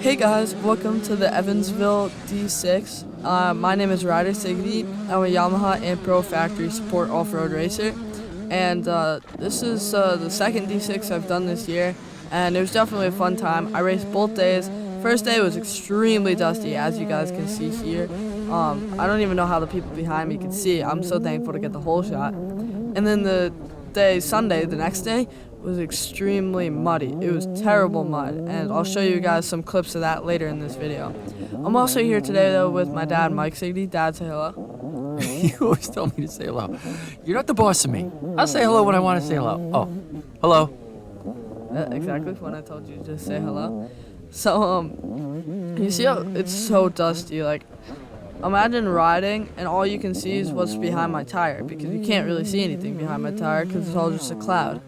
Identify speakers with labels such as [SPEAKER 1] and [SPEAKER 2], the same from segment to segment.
[SPEAKER 1] Hey guys, welcome to the Evansville D6. My name is Ryder Sigety. I'm a Yamaha AmPro factory support off-road racer, and this is the second D6 I've done this year, and it was definitely a fun time. I raced both days. First day was extremely dusty, as you guys can see here. I don't even know how the people behind me can see. I'm so thankful to get the whole shot. And then the day, Sunday, the next day, was extremely muddy. It was terrible mud, and I'll show you guys some clips of that later in this video. I'm also here today though with my dad, Mike Sigety. Dad, say hello.
[SPEAKER 2] You always tell me to say hello. You're not the boss of me. I'll say hello when I want to say hello. Oh, hello.
[SPEAKER 1] Exactly when I told you to say hello. So you see how it's so dusty. Like, imagine riding and all you can see is what's behind my tire, because you can't really see anything behind my tire because it's all just a cloud.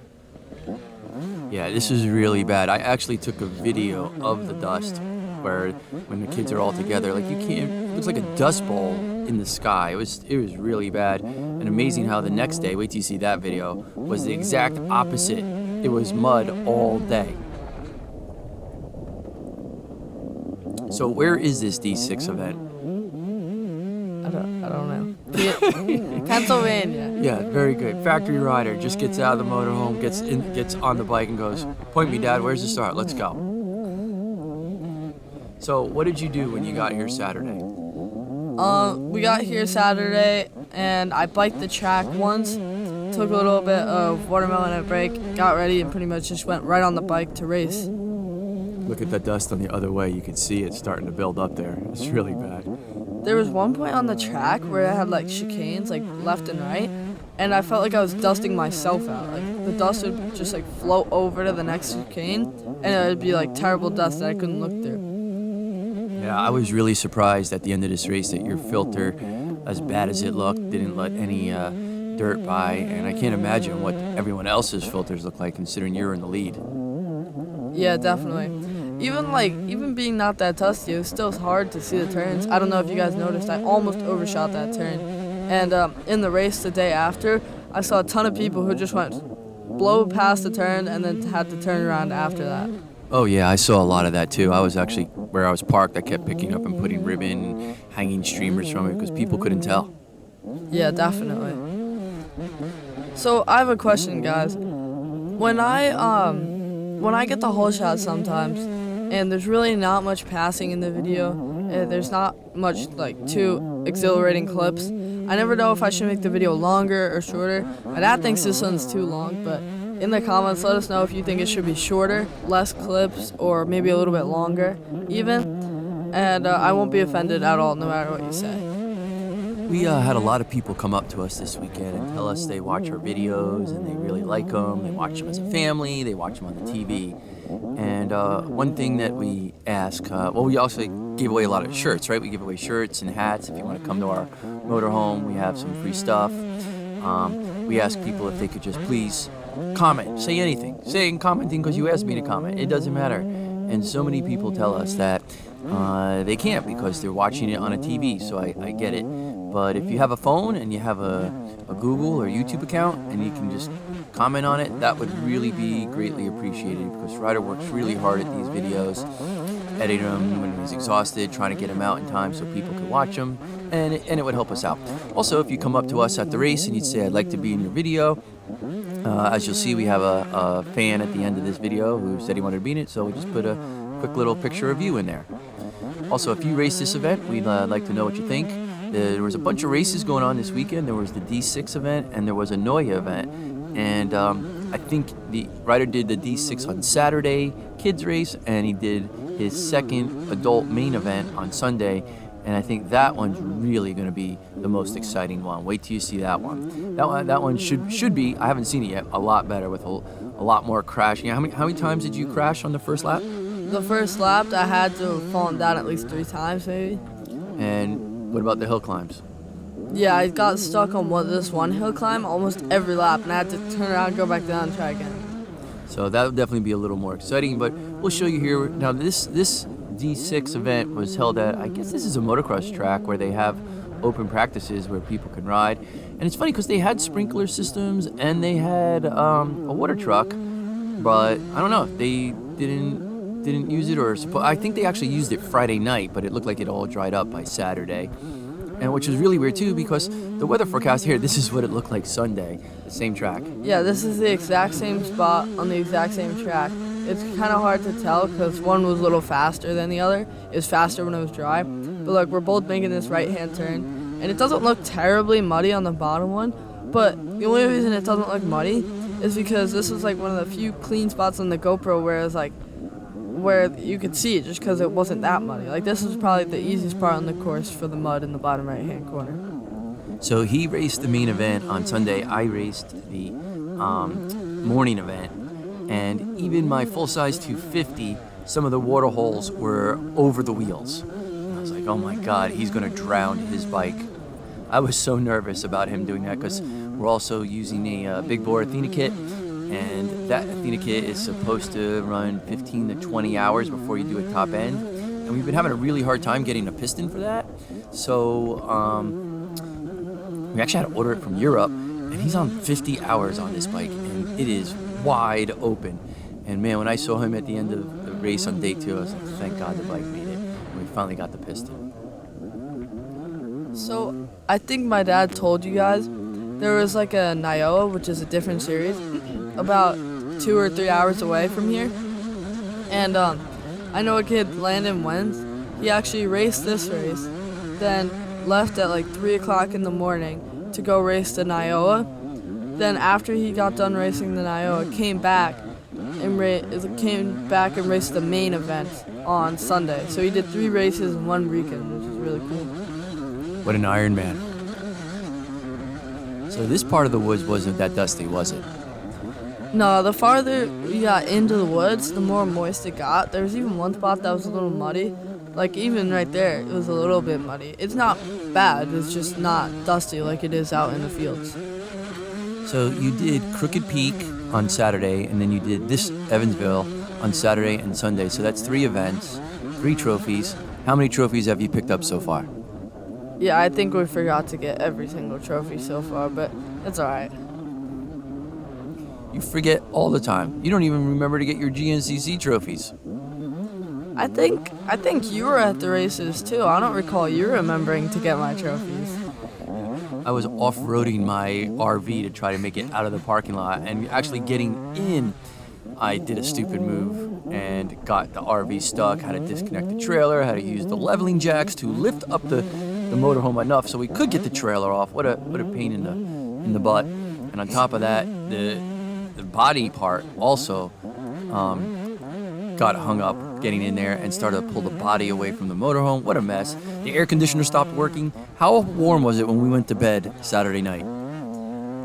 [SPEAKER 2] Yeah, this is really bad. I actually took a video of the dust where when the kids are all together, like, you can't, it looks like a dust bowl in the sky. It was really bad. And amazing how the next day, wait till you see that video, was the exact opposite. It was mud all day. So where is this D6 event?
[SPEAKER 1] I don't know. Pennsylvania.
[SPEAKER 2] Yeah, very good. Factory rider just gets out of the motorhome, gets on the bike and goes, "Point me, Dad, where's the start? Let's go." So what did you do when you got here Saturday?
[SPEAKER 1] We got here Saturday, and I biked the track once, took a little bit of watermelon at break, got ready, and pretty much just went right on the bike to race.
[SPEAKER 2] Look at the dust on the other way. You can see it starting to build up there. It's really bad.
[SPEAKER 1] There was one point on the track where it had like chicanes, like left and right, and I felt like I was dusting myself out. Like, the dust would just like float over to the next chicane, and it would be like terrible dust that I couldn't look through.
[SPEAKER 2] Yeah, I was really surprised at the end of this race that your filter, as bad as it looked, didn't let any dirt by, and I can't imagine what everyone else's filters look like considering you're in the lead.
[SPEAKER 1] Yeah, definitely. Even being not that dusty, it was still hard to see the turns. I don't know if you guys noticed, I almost overshot that turn. And in the race the day after, I saw a ton of people who just went blow past the turn and then had to turn around after that.
[SPEAKER 2] Oh yeah, I saw a lot of that too. I was actually, where I was parked, I kept picking up and putting ribbon and hanging streamers from it because people couldn't tell.
[SPEAKER 1] Yeah, definitely. So I have a question, guys. When I get the whole shot sometimes, and there's really not much passing in the video, there's not much like too exhilarating clips, I never know if I should make the video longer or shorter. My dad thinks this one's too long, but in the comments let us know if you think it should be shorter, less clips, or maybe a little bit longer even, and I won't be offended at all no matter what you say.
[SPEAKER 2] We had a lot of people come up to us this weekend and tell us they watch our videos and they really like them. They watch them as a family. They watch them on the TV. And one thing that we ask, we also give away a lot of shirts, right? We give away shirts and hats. If you want to come to our motorhome, we have some free stuff. We ask people if they could just please comment, say anything. Saying commenting because you asked me to comment. It doesn't matter. And so many people tell us that they can't because they're watching it on a TV, so I get it. But if you have a phone and you have a Google or YouTube account and you can just comment on it, that would really be greatly appreciated, because Ryder works really hard at these videos, editing them when he's exhausted, trying to get them out in time so people can watch them, and it would help us out. Also, if you come up to us at the race and you'd say, "I'd like to be in your video," as you'll see, we have a fan at the end of this video who said he wanted to be in it, so we just put a quick little picture of you in there. Also, if you race this event, we'd like to know what you think. There was a bunch of races going on this weekend. There was the D6 event and there was a Noya event. And I think the Ryder did the D6 on Saturday, kids race, and he did his second adult main event on Sunday. And I think that one's really going to be the most exciting one. Wait till you see that one. That one should be, I haven't seen it yet, a lot better with a lot more crashing. How many times did you crash on the first lap?
[SPEAKER 1] The first lap, I had to have fallen down at least 3 times maybe.
[SPEAKER 2] And what about the hill climbs?
[SPEAKER 1] Yeah, I got stuck on this one hill climb almost every lap, and I had to turn around, go back down, and try again.
[SPEAKER 2] So that would definitely be a little more exciting, but we'll show you here. Now, this D6 event was held at, I guess this is a motocross track where they have open practices where people can ride. And it's funny because they had sprinkler systems and they had a water truck, but I don't know, they didn't didn't use it, or I think they actually used it Friday night, but it looked like it all dried up by Saturday. And which is really weird too, because the weather forecast here, this is what it looked like Sunday, the same track.
[SPEAKER 1] Yeah, this is the exact same spot on the exact same track. It's kind of hard to tell because one was a little faster than the other. It was faster when it was dry. But look, we're both making this right-hand turn, and it doesn't look terribly muddy on the bottom one, but the only reason it doesn't look muddy is because this is like one of the few clean spots on the GoPro where it's like where you could see it just because it wasn't that muddy. Like, this is probably the easiest part on the course for the mud in the bottom right-hand corner.
[SPEAKER 2] So he raced the main event on Sunday. I raced the morning event, and even my full-size 250, some of the water holes were over the wheels. And I was like, oh my God, he's going to drown his bike. I was so nervous about him doing that because we're also using a big bore Athena kit, and that Athena kit is supposed to run 15 to 20 hours before you do a top end. And we've been having a really hard time getting a piston for that. So we actually had to order it from Europe, and he's on 50 hours on this bike, and it is wide open. And man, when I saw him at the end of the race on day 2, I was like, thank God the bike made it. And we finally got the piston.
[SPEAKER 1] So I think my dad told you guys there was like a Nioa, which is a different series, about 2 or 3 hours away from here. And I know a kid, Landon Wenz, he actually raced this race, then left at like 3 o'clock in the morning to go race the Nioa. Then after he got done racing the Nioa, came back and raced the main event on Sunday. So he did 3 races in one weekend, which is really cool.
[SPEAKER 2] What an Iron Man. So this part of the woods wasn't that dusty, was it?
[SPEAKER 1] No, the farther we got into the woods, the more moist it got. There was even one spot that was a little muddy. Like, even right there, it was a little bit muddy. It's not bad, it's just not dusty like it is out in the fields.
[SPEAKER 2] So you did Crooked Peak on Saturday, and then you did this Evansville on Saturday and Sunday. So that's 3 events, 3 trophies. How many trophies have you picked up so far?
[SPEAKER 1] Yeah, I think we forgot to get every single trophy so far, but it's alright.
[SPEAKER 2] You forget all the time. You don't even remember to get your GNCC trophies.
[SPEAKER 1] I think you were at the races too. I don't recall you remembering to get my trophies.
[SPEAKER 2] I was off-roading my RV to try to make it out of the parking lot, and actually getting in, I did a stupid move and got the RV stuck, had to disconnect the trailer, had to use the leveling jacks to lift up the motorhome enough so we could get the trailer off. What a pain in the butt. And on top of that, the body part also got hung up getting in there and started to pull the body away from the motorhome. What a mess. The air conditioner stopped working. How warm was it when we went to bed Saturday night?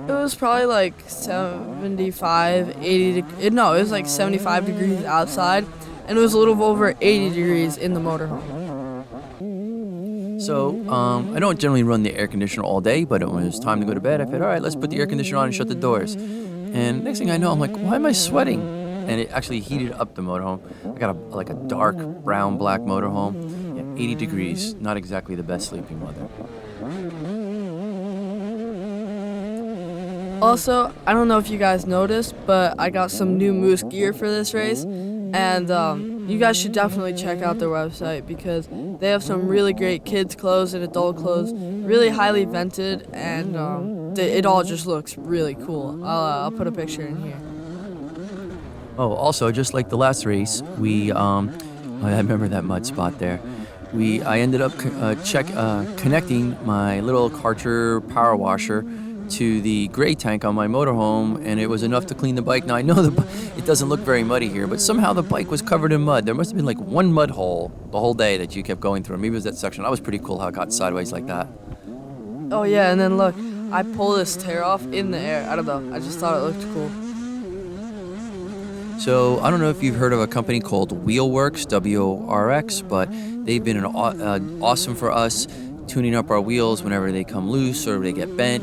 [SPEAKER 1] It was probably like 75, 80 no, it was like 75 degrees outside, and it was a little over 80 degrees in the motorhome.
[SPEAKER 2] So, I don't generally run the air conditioner all day, but when it was time to go to bed, I said, all right, let's put the air conditioner on and shut the doors. And next thing I know, I'm like, why am I sweating? And it actually heated up the motorhome. I got a dark brown black motorhome. Yeah, 80 degrees, not exactly the best sleeping weather.
[SPEAKER 1] Also, I don't know if you guys noticed, but I got some new Moose gear for this race, and you guys should definitely check out their website because they have some really great kids clothes and adult clothes, really highly vented, and it all just looks really cool. I'll put a picture in here.
[SPEAKER 2] Oh, also, just like the last race, I remember that mud spot there. I ended up connecting my little Karcher power washer to the gray tank on my motorhome, and it was enough to clean the bike. Now, I know it doesn't look very muddy here, but somehow the bike was covered in mud. There must have been like one mud hole the whole day that you kept going through. Maybe it was that section. That was pretty cool how it got sideways like that.
[SPEAKER 1] Oh, yeah, and then look, I pulled this tear off in the air. I don't know. I just thought it looked cool.
[SPEAKER 2] So I don't know if you've heard of a company called Wheelworks, WRX, but they've been awesome for us, tuning up our wheels whenever they come loose or they get bent.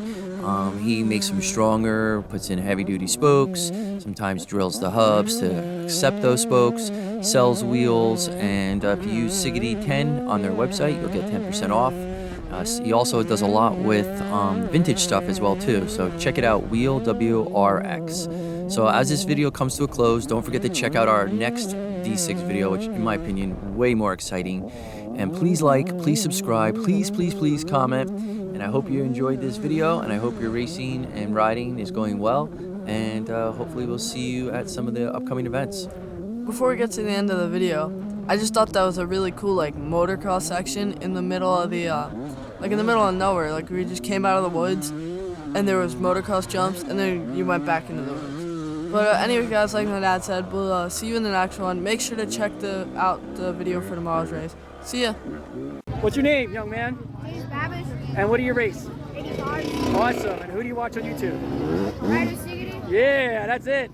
[SPEAKER 2] He makes them stronger, puts in heavy-duty spokes, sometimes drills the hubs to accept those spokes, sells wheels, and if you use Sigety 10 on their website, you'll get 10% off. He also does a lot with vintage stuff as well too. So check it out, Wheel WRX. So as this video comes to a close, don't forget to check out our next D6 video, which in my opinion, way more exciting. And please like, please subscribe, please comment. And I hope you enjoyed this video, and I hope your racing and riding is going well. And hopefully we'll see you at some of the upcoming events.
[SPEAKER 1] Before we get to the end of the video, I just thought that was a really cool like motocross section in the middle of the like in the middle of nowhere. Like we just came out of the woods and there was motocross jumps, and then you went back into the woods. But anyway guys, like my dad said, we'll see you in the next one. Make sure to check out the video for tomorrow's race. See ya.
[SPEAKER 3] What's your name, young man?
[SPEAKER 4] Babish.
[SPEAKER 3] And what do you race?
[SPEAKER 4] 85.
[SPEAKER 3] Awesome. And who do you watch on YouTube?
[SPEAKER 4] Ryder Sigety.
[SPEAKER 3] Yeah, that's it.